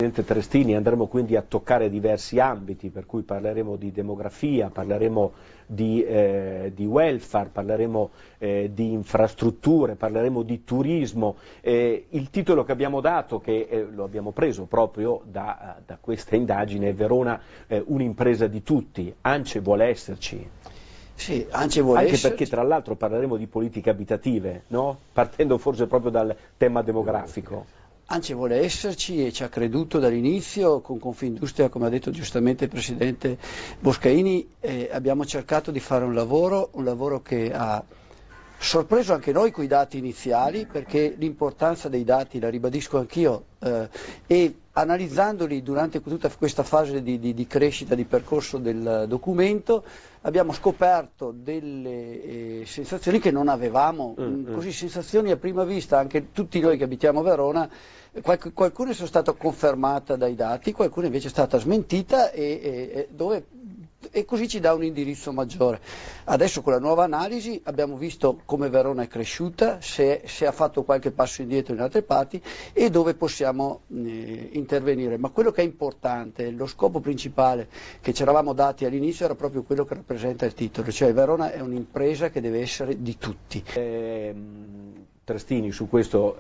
Presidente Trestini, andremo quindi a toccare diversi ambiti, per cui parleremo di demografia, parleremo di welfare, parleremo di infrastrutture, parleremo di turismo. Il titolo che abbiamo dato, che lo abbiamo preso proprio da questa indagine, è Verona un'impresa di tutti, ANCE vuole esserci. Sì, ANCE vuole anche esserci. Perché tra l'altro parleremo di politiche abitative, no? Partendo forse proprio dal tema demografico. ANCE vuole esserci e ci ha creduto dall'inizio. Con Confindustria, come ha detto giustamente il Presidente Boscaini, abbiamo cercato di fare un lavoro che ha sorpreso anche noi coi dati iniziali, perché l'importanza dei dati, la ribadisco anch'io, e analizzandoli durante tutta questa fase di crescita, di percorso del documento, abbiamo scoperto delle sensazioni che non avevamo, così sensazioni a prima vista, anche tutti noi che abitiamo a Verona. Qualcuna è stata confermata dai dati, qualcuna invece è stata smentita e così ci dà un indirizzo maggiore. Adesso con la nuova analisi abbiamo visto come Verona è cresciuta, se ha fatto qualche passo indietro in altre parti e dove possiamo intervenire. Ma quello che è importante, lo scopo principale che ci eravamo dati all'inizio era proprio quello che rappresenta il titolo, cioè Verona è un'impresa che deve essere di tutti. Trestini, su questo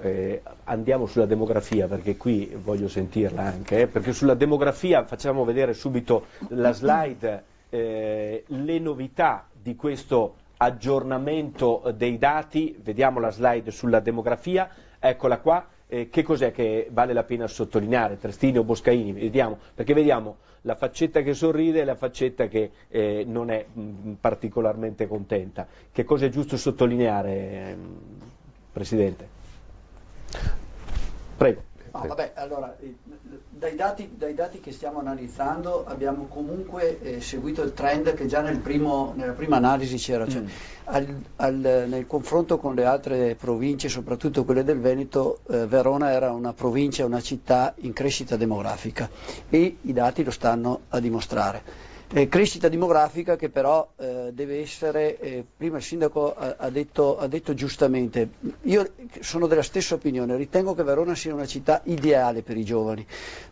andiamo sulla demografia, perché qui voglio sentirla anche, perché sulla demografia facciamo vedere subito la slide, le novità di questo aggiornamento dei dati. Vediamo la slide sulla demografia, eccola qua. Che cos'è che vale la pena sottolineare, Trestini o Boscaini? Vediamo, perché vediamo la faccetta che sorride e la faccetta che non è particolarmente contenta. Che cosa è giusto sottolineare, Presidente? Prego. No, vabbè, allora, dai dati che stiamo analizzando abbiamo comunque seguito il trend che già nella prima analisi c'era, cioè, nel confronto con le altre province, soprattutto quelle del Veneto, Verona era una provincia, una città in crescita demografica e i dati lo stanno a dimostrare. Crescita demografica che però deve essere, prima il Sindaco ha detto giustamente, io sono della stessa opinione, ritengo che Verona sia una città ideale per i giovani,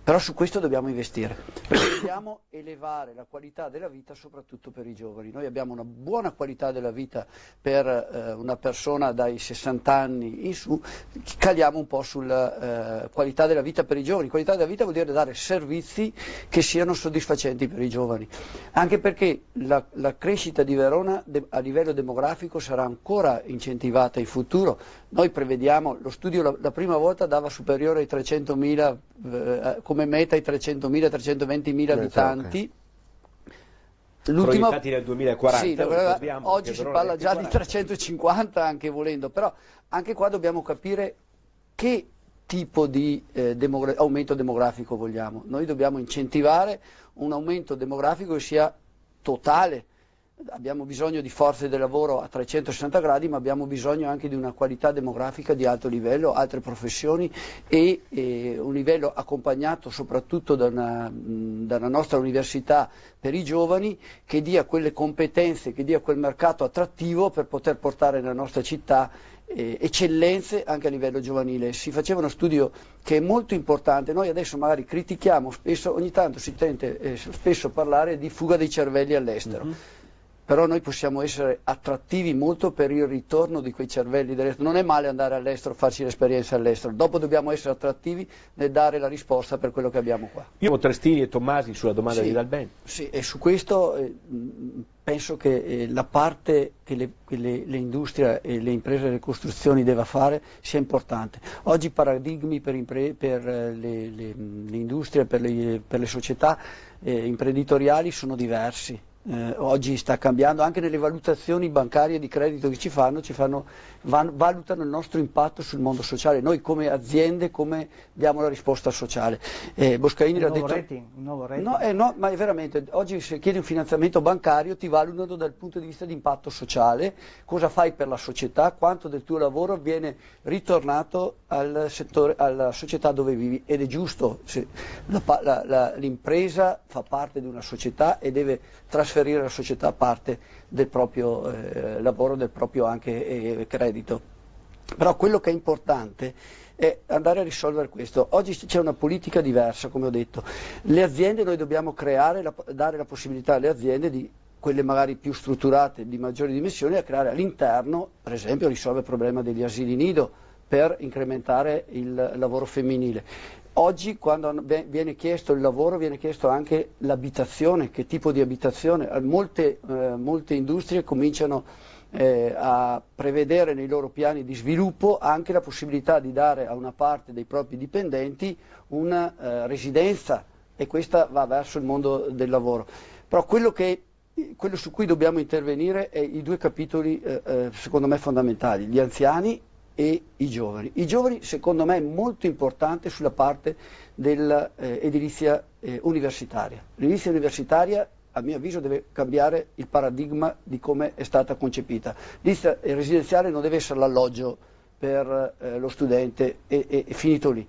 però su questo dobbiamo investire, perché dobbiamo elevare la qualità della vita soprattutto per i giovani. Noi abbiamo una buona qualità della vita per una persona dai 60 anni in su, caliamo un po' sulla qualità della vita per i giovani. Qualità della vita vuol dire dare servizi che siano soddisfacenti per i giovani. Anche perché la crescita di Verona a livello demografico sarà ancora incentivata in futuro. Noi prevediamo, lo studio la prima volta dava superiore ai 300.000, come meta ai 300.000, 320.000 abitanti. Proiettati nel 2040, sì, oggi si parla già di 350 anche volendo, però anche qua dobbiamo capire che tipo di aumento demografico vogliamo. Noi dobbiamo incentivare un aumento demografico che sia totale. Abbiamo bisogno di forze del lavoro a 360 gradi, ma abbiamo bisogno anche di una qualità demografica di alto livello, altre professioni e un livello accompagnato soprattutto dalla nostra università per i giovani, che dia quelle competenze, che dia quel mercato attrattivo per poter portare nella nostra città eccellenze anche a livello giovanile. Si faceva uno studio che è molto importante. Noi adesso magari critichiamo spesso, ogni tanto si tende spesso a parlare di fuga dei cervelli all'estero. Però noi possiamo essere attrattivi molto per il ritorno di quei cervelli dall'estero. Non è male andare all'estero, farci l'esperienza all'estero, dopo dobbiamo essere attrattivi nel dare la risposta per quello che abbiamo qua. Io ho Trestini e Tommasi sulla domanda di Dalbeni. Sì, e su questo penso che la parte che le industrie e le imprese delle costruzioni deve fare sia importante. Oggi i paradigmi per le industrie, per le società imprenditoriali sono diversi. Oggi sta cambiando, anche nelle valutazioni bancarie di credito che valutano il nostro impatto sul mondo sociale. Noi come aziende come diamo la risposta sociale. Boscaini l'ha detto. Un nuovo rating. No, ma è veramente, oggi se chiedi un finanziamento bancario ti valutano dal punto di vista di impatto sociale, cosa fai per la società, quanto del tuo lavoro viene ritornato al settore, alla società dove vivi, ed è giusto, l'impresa fa parte di una società e deve trasferire alla società parte del proprio lavoro, del proprio anche credito. Però quello che è importante è andare a risolvere questo. Oggi c'è una politica diversa, come ho detto. Le aziende noi dobbiamo dare la possibilità alle aziende di quelle magari più strutturate, di maggiori dimensioni, a creare all'interno, per esempio, risolvere il problema degli asili nido per incrementare il lavoro femminile. Oggi quando viene chiesto il lavoro viene chiesto anche l'abitazione, che tipo di abitazione. Molte industrie cominciano a prevedere nei loro piani di sviluppo anche la possibilità di dare a una parte dei propri dipendenti una residenza, e questa va verso il mondo del lavoro. Però quello su cui dobbiamo intervenire è i due capitoli secondo me fondamentali, gli anziani e i giovani. I giovani secondo me è molto importante sulla parte dell'edilizia universitaria. L'edilizia universitaria a mio avviso deve cambiare il paradigma di come è stata concepita. L'edilizia residenziale non deve essere l'alloggio per lo studente e finito lì.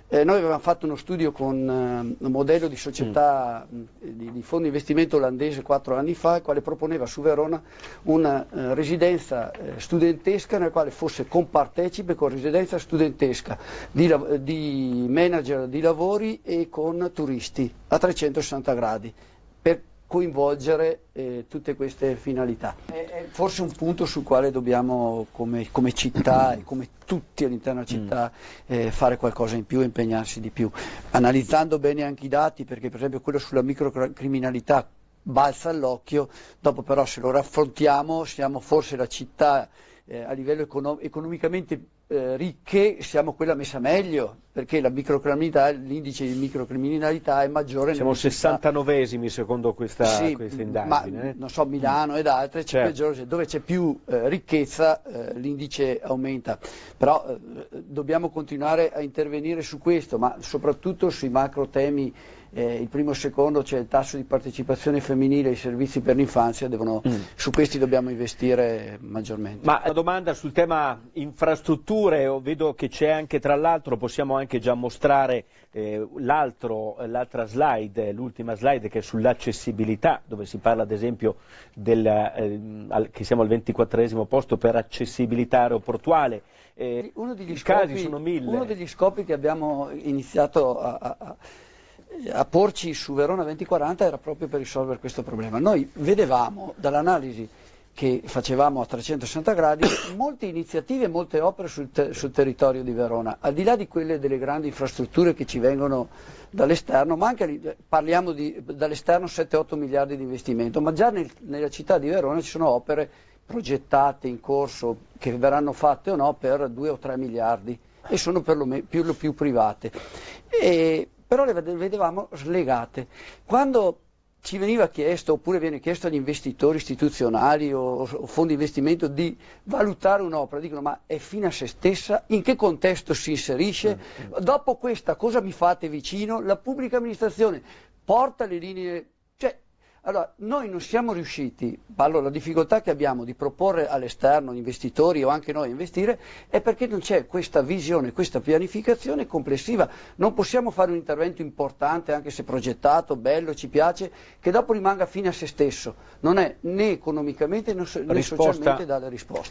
Noi avevamo fatto uno studio con un modello di società di fondo investimento olandese 4 anni fa, il quale proponeva su Verona una residenza studentesca nella quale fosse compartecipe con residenza studentesca di manager di lavori e con turisti a 360 gradi per coinvolgere tutte queste finalità. È forse un punto sul quale dobbiamo come città e come tutti all'interno della città fare qualcosa in più e impegnarsi di più, analizzando bene anche i dati, perché per esempio quello sulla microcriminalità balza all'occhio, dopo però se lo raffrontiamo siamo forse la città a livello economicamente ricche, siamo quella messa meglio, perché la microcriminalità, l'indice di microcriminalità è maggiore. Siamo 69esimi secondo questa indagine. Ma, non so, Milano ed altre, certo. Dove c'è più ricchezza l'indice aumenta, però dobbiamo continuare a intervenire su questo, ma soprattutto sui macro temi. Il primo e il secondo, c'è il tasso di partecipazione femminile ai servizi per l'infanzia, su questi dobbiamo investire maggiormente. Ma una domanda sul tema infrastrutture, vedo che c'è anche, tra l'altro possiamo anche già mostrare l'altra slide, l'ultima slide, che è sull'accessibilità, dove si parla ad esempio che siamo al 24esimo posto per accessibilità aeroportuale. Uno degli casi sono 1000. Uno degli scopi che abbiamo iniziato a porci su Verona 2040 era proprio per risolvere questo problema. Noi vedevamo dall'analisi che facevamo a 360 gradi molte iniziative e molte opere sul territorio di Verona, al di là di quelle delle grandi infrastrutture che ci vengono dall'esterno, ma anche parliamo dall'esterno 7-8 miliardi di investimento, ma già nella città di Verona ci sono opere progettate in corso che verranno fatte o no per 2 o 3 miliardi e sono per lo più private. Però le vedevamo slegate. Quando ci veniva chiesto, oppure viene chiesto agli investitori istituzionali o fondi di investimento di valutare un'opera, dicono ma è fine a se stessa, in che contesto si inserisce, dopo questa cosa mi fate vicino, la pubblica amministrazione porta le linee, allora noi non siamo riusciti, la difficoltà che abbiamo di proporre all'esterno gli investitori o anche noi a investire è perché non c'è questa visione, questa pianificazione complessiva, non possiamo fare un intervento importante anche se progettato, bello, ci piace, che dopo rimanga fine a se stesso, non è né economicamente né socialmente dare risposta.